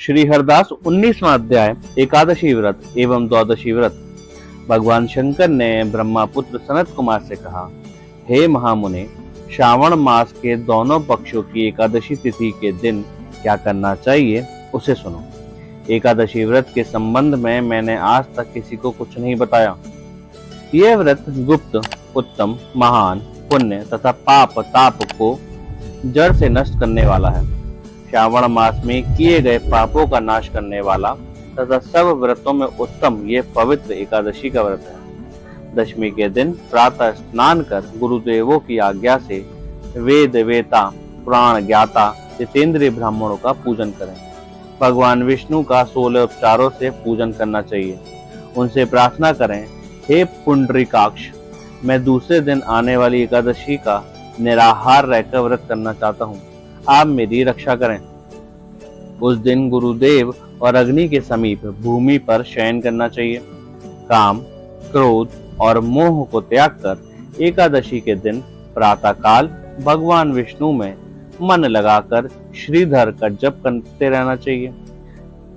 श्री हरदास 19वां अध्याय एकादशी व्रत एवं द्वादशी व्रत। भगवान शंकर ने ब्रह्मापुत्र सनत कुमार से कहा, हे महामुने, श्रावण मास के दोनों पक्षों की एकादशी तिथि के दिन क्या करना चाहिए उसे सुनो। एकादशी व्रत के संबंध में मैंने आज तक किसी को कुछ नहीं बताया। यह व्रत गुप्त, उत्तम, महान, पुण्य तथा पाप ताप को जड़ से नष्ट करने वाला है। श्रावण मास में किए गए पापों का नाश करने वाला तथा सब व्रतों में उत्तम ये पवित्र एकादशी का व्रत है। दशमी के दिन प्रातः स्नान कर गुरुदेवों की आज्ञा से वेद वेता, पुराण ज्ञाता, जितेंद्रिय ब्राह्मणों का पूजन करें। भगवान विष्णु का 16 उपचारों से पूजन करना चाहिए। उनसे प्रार्थना करें, हे पुंडरीकाक्ष, मैं दूसरे दिन आने वाली एकादशी का निराहार रहकर व्रत करना चाहता हूँ, आप मेरी रक्षा करें। उस दिन गुरुदेव और अग्नि के समीप भूमि पर शयन करना चाहिए। काम, क्रोध और मोह को त्याग कर एकादशी के दिन प्रातः काल भगवान विष्णु में मन लगाकर श्रीधर का जप करते रहना चाहिए।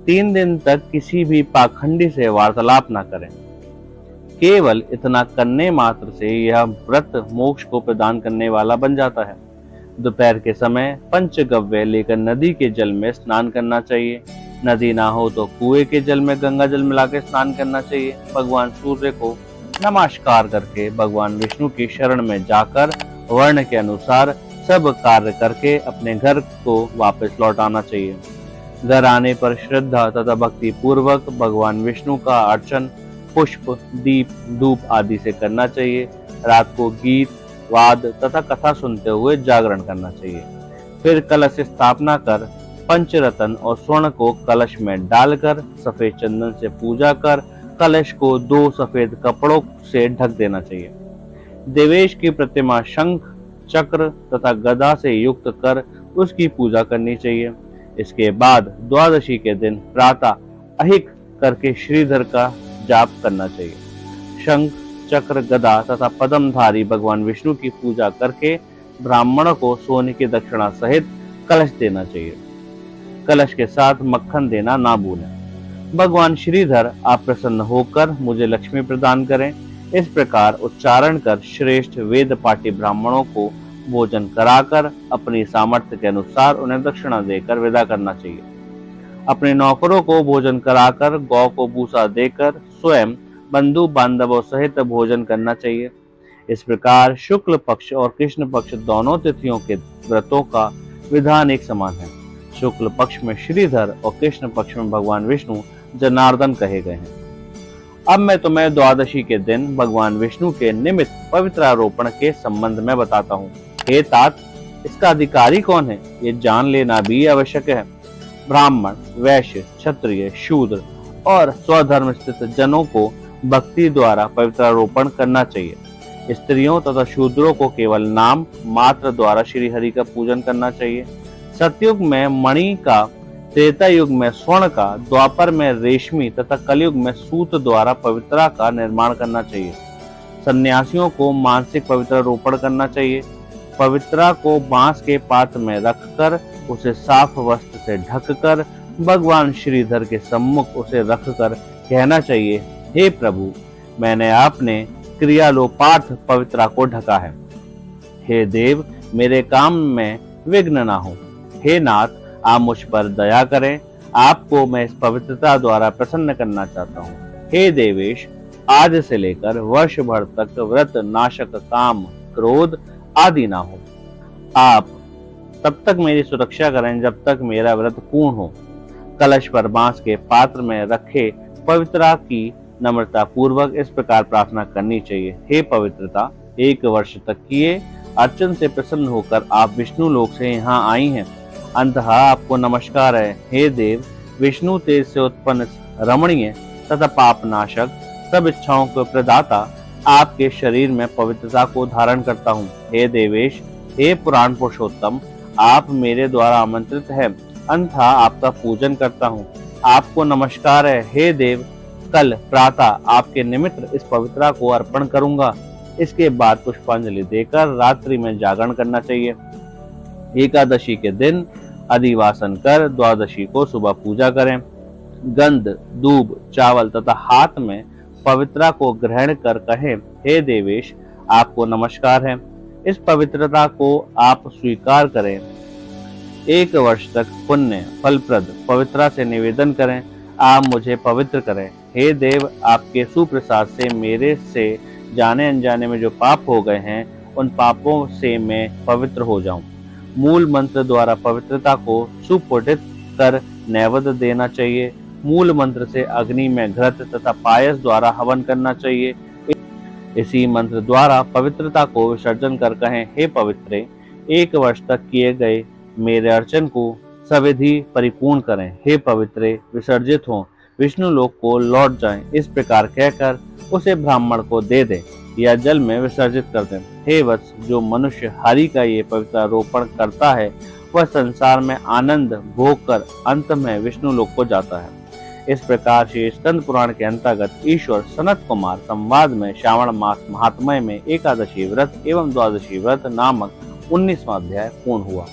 3 दिन तक किसी भी पाखंडी से वार्तालाप न करें। केवल इतना करने मात्र से यह व्रत मोक्ष को प्रदान करने वाला बन जाता है। दोपहर के समय पंचगव्य लेकर नदी के जल में स्नान करना चाहिए। नदी ना हो तो कुएं के जल में गंगा जल मिलाकर स्नान करना चाहिए। भगवान सूर्य को नमस्कार करके भगवान विष्णु की शरण में जाकर वर्ण के अनुसार सब कार्य करके अपने घर को वापस लौट आना चाहिए। घर आने पर श्रद्धा तथा भक्ति पूर्वक भगवान विष्णु का अर्चन पुष्प, दीप, धूप आदि से करना चाहिए। रात को गीत, वाद तथा कथा सुनते हुए जागरण करना चाहिए। फिर कलश स्थापना कर पंचरत्न और स्वर्ण को कलश में डालकर सफेद चंदन से पूजा कर कलश को 2 सफेद कपड़ों से ढक देना चाहिए। देवेश की प्रतिमा शंख, चक्र तथा गदा से युक्त कर उसकी पूजा करनी चाहिए। इसके बाद द्वादशी के दिन प्रातः अहिक करके श्रीधर का जाप करना चाहिए। शंख, चक्र, गदा तथा पद्मधारी भगवान विष्णु की पूजा करके ब्राह्मण को सोने की दक्षिणा सहित कलश देना चाहिए। कलश के साथ मक्खन देना ना भूलें। भगवान श्रीधर, आप प्रसन्न होकर मुझे लक्ष्मी प्रदान करें, इस प्रकार उच्चारण कर श्रेष्ठ वेद पाठी ब्राह्मणों को भोजन कराकर अपनी सामर्थ्य के अनुसार उन्हें दक्षिणा देकर विदा करना चाहिए। अपने नौकरों को भोजन कराकर गौ को भूसा देकर स्वयं बंधु बांधवों सहित भोजन करना चाहिए। इस प्रकार शुक्ल पक्ष और कृष्ण पक्ष दोनों तिथियों के व्रतों का विधान एक समान है। शुक्ल पक्ष में श्रीधर और कृष्ण पक्ष में भगवान विष्णु जनार्दन कहे गए हैं। अब मैं तुम्हें द्वादशी के दिन भगवान विष्णु के निमित्त पवित्रारोपण के संबंध में बताता हूँ। हे तात, इसका अधिकारी कौन है, ये जान लेना भी आवश्यक है। ब्राह्मण, वैश्य, क्षत्रिय, शूद्र और स्वधर्म स्थित जनों को भक्ति द्वारा पवित्रारोपण करना चाहिए। स्त्रियों तथा शूद्रों को केवल नाम मात्र द्वारा श्री हरि का पूजन करना चाहिए। सतयुग में मणि का, त्रेता युग में स्वर्ण का, द्वापर में रेशमी तथा कलयुग में सूत द्वारा पवित्रा का निर्माण करना चाहिए। सन्यासियों को मानसिक पवित्रारोपण करना चाहिए। पवित्रा को बांस के पात्र में रखकर उसे साफ वस्त्र से ढककर भगवान श्रीधर के सम्मुख उसे रखकर कहना चाहिए, हे प्रभु, मैंने आपने क्रियालोपार्थ पवित्रा को ढका है। हे देव, मेरे काम में विघ्न ना हो। हे नाथ, आप मुझ पर दया करें, आपको मैं इस पवित्रता द्वारा प्रसन्न करना चाहता हूँ। हे देवेश, आज से लेकर वर्ष भर तक व्रत नाशक काम, क्रोध आदि ना हो। आप तब तक मेरी सुरक्षा करें जब तक मेरा व्रत पूर्ण हो। कलश पर बांस के पात्र में रखे पवित्रा की नम्रता पूर्वक इस प्रकार प्रार्थना करनी चाहिए, हे पवित्रता, 1 वर्ष तक किए अर्चन से प्रसन्न होकर आप विष्णु लोक से यहाँ आई हैं। अंततः आपको नमस्कार है। हे देव, विष्णु तेज से उत्पन्न रमणीय तथा पापनाशक, सब इच्छाओं के प्रदाता, आपके शरीर में पवित्रता को धारण करता हूँ। हे देवेश, हे पुराण पुरुषोत्तम, आप मेरे द्वारा आमंत्रित है, अंततः आपका पूजन करता हूँ। आपको नमस्कार है। हे देव, कल प्रातः आपके निमित्त इस पवित्रा को अर्पण करूंगा। इसके बाद पुष्पांजलि देकर रात्रि में जागरण करना चाहिए। एकादशी के दिन अधिवासन कर द्वादशी को सुबह पूजा करें। गंध, दूब, चावल तथा हाथ में पवित्रा को ग्रहण कर कहें, हे देवेश, आपको नमस्कार है। इस पवित्रता को आप स्वीकार करें। 1 वर्ष तक पुण्य फलप्रद पवित्रा से निवेदन करें, आप मुझे पवित्र करें। हे देव, आपके सुप्रसाद से मेरे से जाने अनजाने में जो पाप हो गए हैं, उन पापों से मैं पवित्र हो जाऊं। मूल मंत्र द्वारा पवित्रता को सुपुटित कर नैवेद्य देना चाहिए। मूल मंत्र से अग्नि में घृत तथा पायस द्वारा हवन करना चाहिए। इसी मंत्र द्वारा पवित्रता को विसर्जन कर कहें, हे पवित्रे, 1 वर्ष तक किए गए मेरे अर्चन को सविधि परिपूर्ण करें। हे पवित्रे, विसर्जित हो विष्णु लोक को लौट जाएं। इस प्रकार कहकर उसे ब्राह्मण को दे दें या जल में विसर्जित कर दें। हे वत्स, जो मनुष्य हरि का ये पवित्रारोपण करता है, वह संसार में आनंद भोग कर अंत में विष्णु लोक को जाता है। इस प्रकार से स्कंद पुराण के अंतर्गत ईश्वर सनत कुमार संवाद में श्रावण मास महात्म्य में एकादशी व्रत एवं द्वादशी व्रत नामक 19वां अध्याय पूर्ण हुआ।